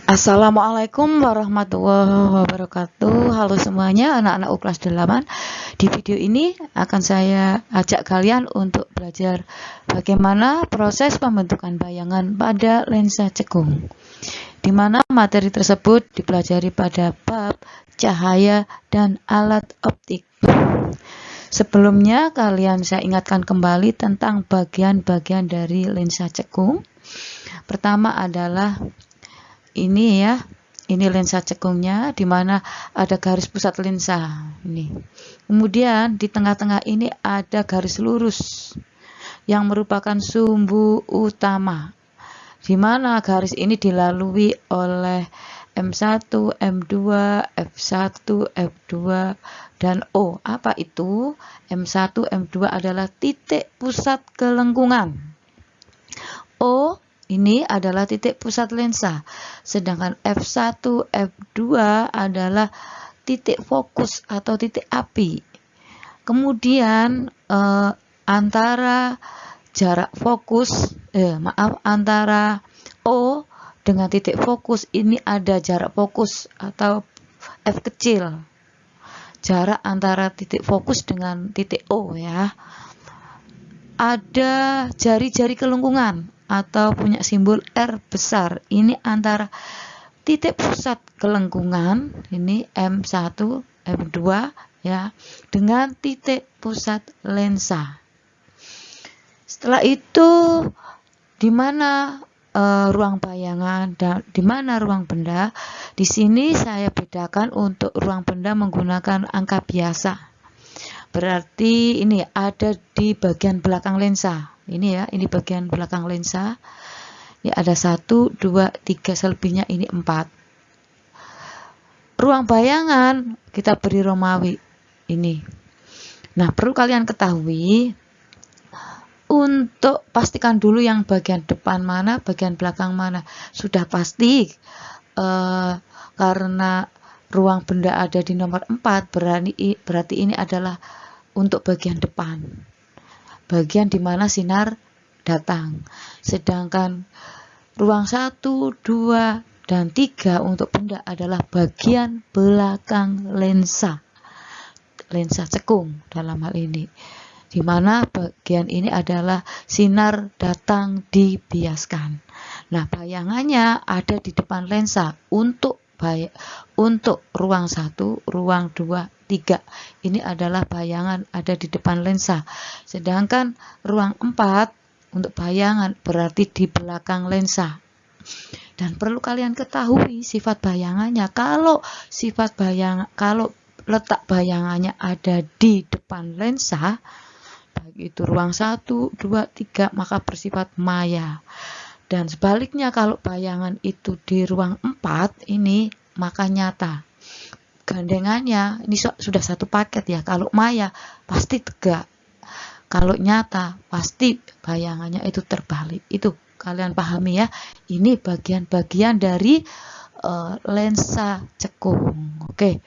Assalamualaikum warahmatullahi wabarakatuh. Halo semuanya, anak-anak kelas 8. Di video ini akan saya ajak kalian untuk belajar bagaimana proses pembentukan bayangan pada lensa cekung, di mana materi tersebut dipelajari pada bab cahaya dan alat optik. Sebelumnya saya ingatkan kembali tentang bagian-bagian dari lensa cekung. Pertama adalah ini ya, ini lensa cekungnya, di mana ada garis pusat lensa ini. Kemudian di tengah-tengah ini ada garis lurus yang merupakan sumbu utama, di mana garis ini dilalui oleh M1, M2, F1, F2, dan O. Apa itu? M1, M2 adalah titik pusat kelengkungan. O ini adalah titik pusat lensa, sedangkan F1, F2 adalah titik fokus atau titik api. Kemudian antara jarak fokus, antara O dengan titik fokus ini ada jarak fokus atau F kecil. Jarak antara titik fokus dengan titik O ya. Ada jari-jari kelengkungan atau punya simbol R besar. Ini antara titik pusat kelengkungan, ini M1, M2 ya, dengan titik pusat lensa. Setelah itu di mana ruang bayangan dan di mana ruang benda? Di sini saya bedakan untuk ruang benda menggunakan angka biasa. Berarti ini ada di bagian belakang lensa. Ini ya, ini bagian belakang lensa. Ya, ada 1, 2, 3, selebihnya ini 4. Ruang bayangan kita beri Romawi ini. Nah, perlu kalian ketahui, untuk pastikan dulu yang bagian depan mana, bagian belakang mana. Sudah pasti karena ruang benda ada di nomor 4, berarti ini adalah untuk bagian depan, bagian di mana sinar datang. Sedangkan ruang 1, 2, dan 3 untuk benda adalah bagian belakang lensa cekung dalam hal ini, di mana bagian ini adalah sinar datang dibiaskan. Nah, bayangannya ada di depan lensa untuk ruang 1, ruang 2, 3. Ini adalah bayangan ada di depan lensa. Sedangkan ruang 4 untuk bayangan berarti di belakang lensa. Dan perlu kalian ketahui sifat bayangannya. Kalau letak bayangannya ada di depan lensa, baik itu ruang 1, 2, 3, maka bersifat maya. Dan sebaliknya kalau bayangan itu di ruang 4 ini, maka nyata. Gandengannya ini sudah satu paket ya. Kalau maya pasti tegak. Kalau nyata pasti bayangannya itu terbalik. Itu kalian pahami ya. Ini bagian-bagian dari lensa cekung. Oke.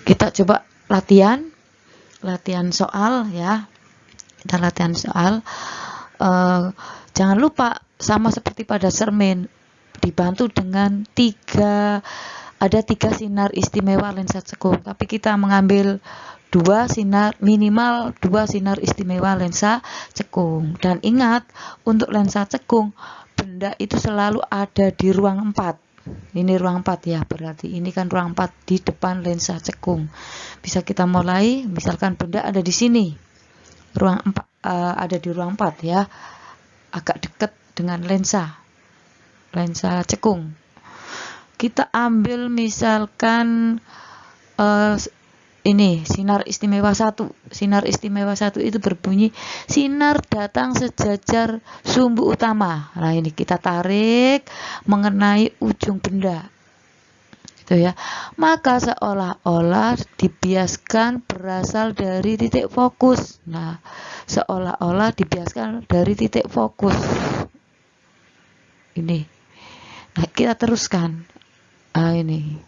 Kita coba latihan soal ya. Kita latihan soal. Jangan lupa sama seperti pada sermin, dibantu dengan ada 3 sinar istimewa lensa cekung, tapi kita mengambil minimal 2 sinar istimewa lensa cekung. Dan ingat, untuk lensa cekung benda itu selalu ada di ruang 4. Ini ruang 4 ya, berarti ini kan ruang 4 di depan lensa cekung. Bisa kita mulai, misalkan benda ada di sini, ruang 4, ada di ruang 4 ya, agak dekat dengan lensa cekung. Kita ambil misalkan ini sinar istimewa 1. Sinar istimewa 1 itu berbunyi sinar datang sejajar sumbu utama. Nah, ini kita tarik mengenai ujung benda. Gitu ya. Maka seolah-olah dibiaskan berasal dari titik fokus. Nah, seolah-olah dibiaskan dari titik fokus. Ini. Nah, kita teruskan. Ini.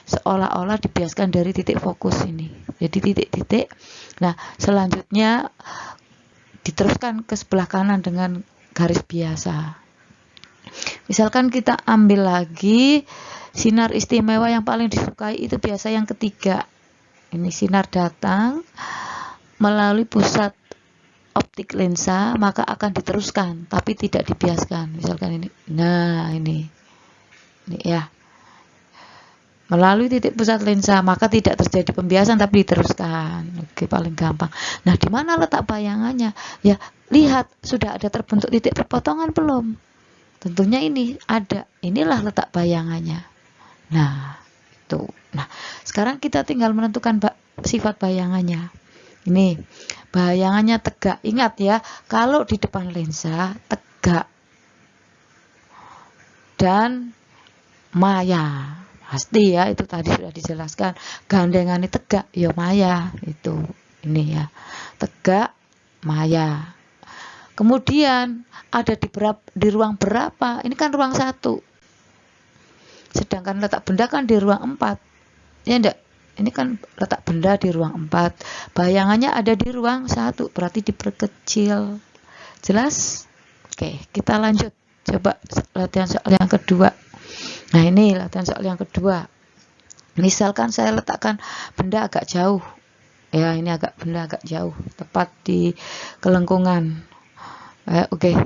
Seolah-olah dibiaskan dari titik fokus ini. Jadi titik-titik. Nah, selanjutnya diteruskan ke sebelah kanan dengan garis biasa. Misalkan kita ambil lagi sinar istimewa yang paling disukai itu biasa yang ketiga. Ini sinar datang melalui pusat optik lensa, maka akan diteruskan tapi tidak dibiaskan. Misalkan ini. Nah, ini ya. Melalui titik pusat lensa, maka tidak terjadi pembiasan tapi diteruskan. Oke, paling gampang. Nah, di mana letak bayangannya? Ya, lihat sudah ada terbentuk titik perpotongan belum? Tentunya ini ada. Inilah letak bayangannya. Nah, itu. Nah, sekarang kita tinggal menentukan sifat bayangannya. Ini, bayangannya tegak. Ingat ya, kalau di depan lensa tegak dan maya. Pasti ya, itu tadi sudah dijelaskan. Gandengannya tegak, ya maya. Itu, ini ya. Tegak, maya. Kemudian ada di ruang berapa? Ini kan ruang 1. Sedangkan letak benda kan di ruang 4. Ya enggak? Ini kan letak benda di ruang 4. Bayangannya ada di ruang 1, berarti diperkecil. Jelas? Oke, kita lanjut. Coba latihan soal yang kedua. Nah, ini latihan soal yang kedua. Misalkan saya letakkan benda agak jauh. Ya, ini benda agak jauh, tepat di kelengkungan. Oke,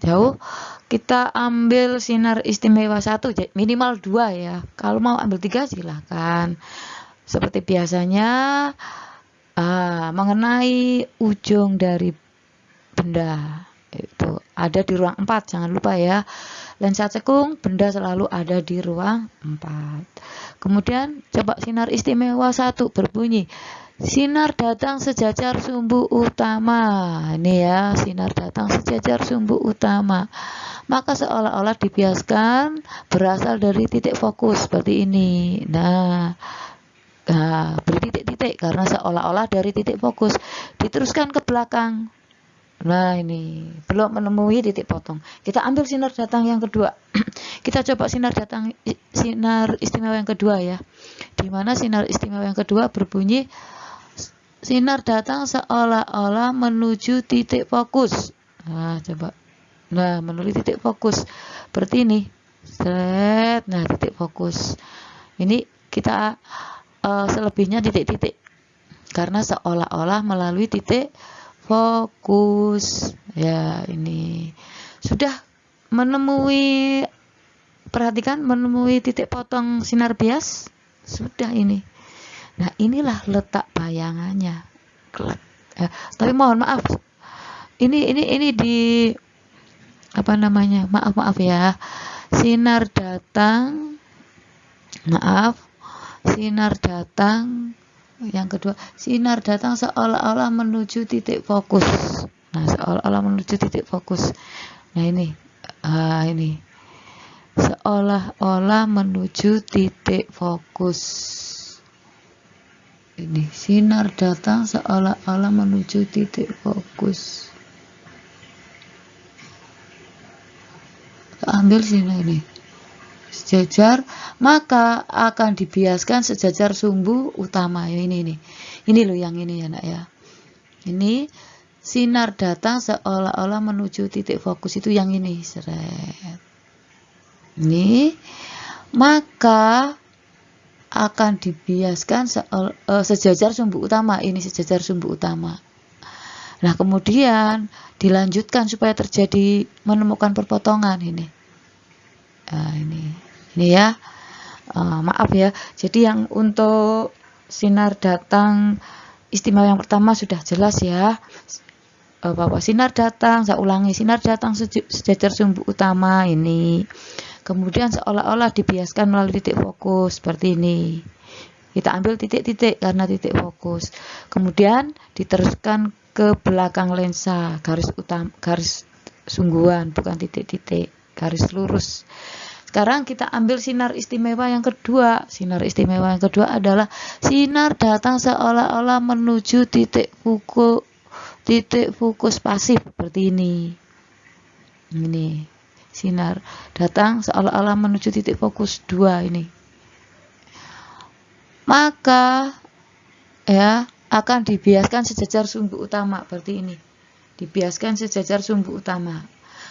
jauh. Kita ambil sinar istimewa 1, minimal 2 ya. Kalau mau ambil 3 silahkan. Seperti biasanya, mengenai ujung dari benda. Itu ada di ruang 4, jangan lupa ya. Lensa cekung, benda selalu ada di ruang 4. Kemudian coba sinar istimewa 1 berbunyi, sinar datang sejajar sumbu utama. Ini ya, sinar datang sejajar sumbu utama. Maka seolah-olah dibiaskan berasal dari titik fokus seperti ini. Nah, beri titik-titik karena seolah-olah dari titik fokus. Diteruskan ke belakang. Nah, ini belum menemui titik potong. Kita ambil sinar datang yang kedua. Kita coba sinar istimewa yang kedua ya. Di mana sinar istimewa yang kedua berbunyi, sinar datang seolah-olah menuju titik fokus. Nah, coba. Nah, menuju titik fokus. Berarti ini. Nah, titik fokus. Ini kita selebihnya titik-titik. Karena seolah-olah melalui titik fokus. Ya, ini sudah menemui, perhatikan, menemui titik potong sinar bias. Sudah ini. Nah, inilah letak bayangannya. Tapi mohon maaf. Ini di apa namanya? Maaf ya. Sinar datang. Maaf. Sinar datang yang kedua, sinar datang seolah-olah menuju titik fokus. Nah, seolah-olah menuju titik fokus. Nah, ini seolah-olah menuju titik fokus. Ini sinar datang seolah-olah menuju titik fokus. Ambil sini ini. Sejajar, maka akan dibiaskan sejajar sumbu utama. Ini loh yang ini ya nak ya. Ini sinar datang seolah-olah menuju titik fokus, itu yang ini. Seret. Ini maka akan dibiaskan sejajar sumbu utama. Ini sejajar sumbu utama. Nah, kemudian dilanjutkan supaya terjadi menemukan perpotongan ini. Nah, ini ya, maaf ya. Jadi yang untuk sinar datang istimewa yang pertama sudah jelas ya. Bahwa sinar datang, saya ulangi, sinar datang sejajar sumbu utama ini. Kemudian seolah-olah dibiaskan melalui titik fokus seperti ini. Kita ambil titik-titik karena titik fokus. Kemudian diteruskan ke belakang lensa, garis sungguhan, bukan titik-titik, garis lurus. Sekarang kita ambil sinar istimewa yang kedua. Sinar istimewa yang kedua adalah sinar datang seolah-olah menuju titik fokus pasif seperti ini. Ini sinar datang seolah-olah menuju titik fokus 2 ini. Maka ya akan dibiaskan sejajar sumbu utama seperti ini. Dibiaskan sejajar sumbu utama.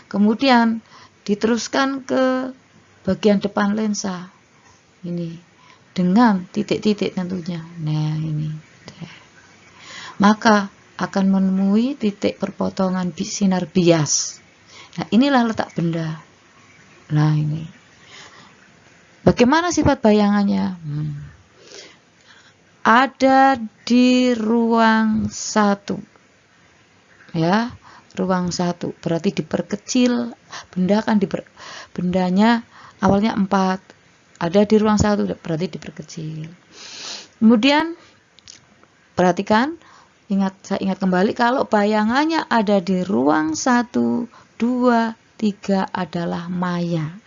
Kemudian diteruskan ke bagian depan lensa ini dengan titik-titik tentunya. Nah ini, maka akan menemui titik perpotongan sinar bias. Nah inilah letak benda. Nah ini, bagaimana sifat bayangannya? Ada di ruang 1 ya, ruang 1 berarti diperkecil, bendanya awalnya 4, ada di ruang 1 berarti diperkecil. Kemudian perhatikan, saya ingat kembali kalau bayangannya ada di ruang 1, 2, 3 adalah maya.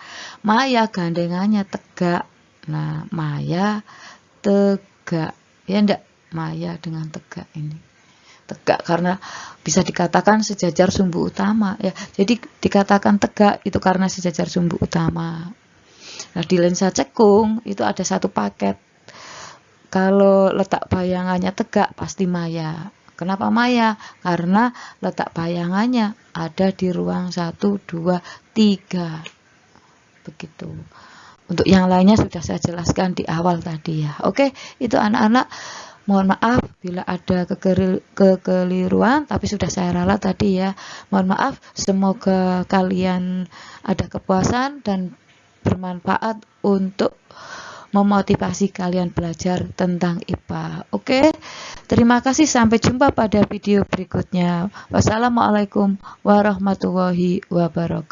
Maya gandengannya tegak. Nah maya tegak ya, enggak, maya dengan tegak ini tegak karena bisa dikatakan sejajar sumbu utama ya, jadi dikatakan tegak itu karena sejajar sumbu utama. Nah di lensa cekung itu ada satu paket, kalau letak bayangannya tegak pasti maya. Kenapa maya? Karena letak bayangannya ada di ruang 1, 2, 3 begitu. Untuk yang lainnya sudah saya jelaskan di awal tadi ya. Oke, itu anak-anak, mohon maaf bila ada kekeliruan, tapi sudah saya ralat tadi ya. Mohon maaf, semoga kalian ada kepuasan dan bermanfaat untuk memotivasi kalian belajar tentang IPA. Oke, terima kasih, sampai jumpa pada video berikutnya. Wassalamualaikum warahmatullahi wabarakatuh.